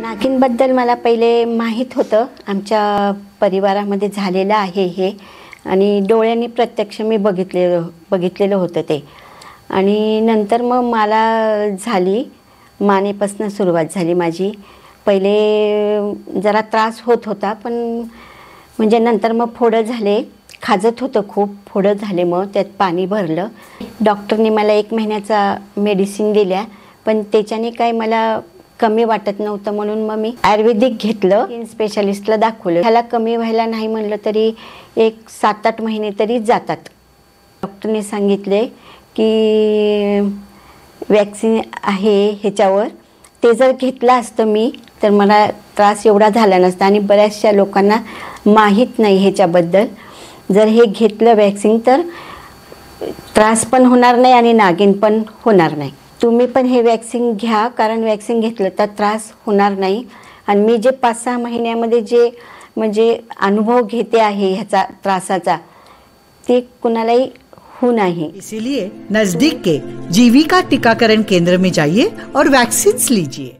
नागिनबद्दल मला पहिले माहीत होतं, आमच्या परिवारामध्ये झालेलं आहे हे, आणि डोळ्यांनी प्रत्यक्ष मी बघितलेलं होतं ते. आणि नंतर मग मला झाली, मानेपासून सुरुवात झाली माझी. पहिले जरा त्रास होत होता, पण म्हणजे नंतर मग फोडं झाले, खाजत होतं खूप, फोडं झाले, मग त्यात पाणी भरलं. डॉक्टरनी मला 1 महिन्याचा मेडिसिन दिल्या, पण त्याच्याने काही मला कमी वाटत नव्हतं, म्हणून मग मी आयुर्वेदिक घेतलं. स्किन स्पेशालिस्टला दाखवलं. ह्याला कमी व्हायला नाही म्हणलं तरी 7-8 महिने तरी जातात. डॉक्टरने सांगितले की वॅक्सिन आहे ह्याच्यावर, ते जर घेतलं असतं मी तर मला त्रास एवढा झाला नसता. आणि बऱ्याचशा लोकांना माहीत नाही ह्याच्याबद्दल. जर हे घेतलं वॅक्सिन तर त्रास पण होणार नाही आणि नागिन पण होणार नाही. तुम्ही पण हे वॅक्सिन घ्या, कारण वॅक्सिन घेतलं तर त्रास होणार नाही. आणि मी जे 5-6 महिन्यामध्ये जे म्हणजे अनुभव घेते आहे ह्याचा त्रासाचा, ते कुणालाही हो नाही. इसीलिए नजदीक के जीविका टीकाकरण केंद्र में जाइए और वैक्सीन लीजिए.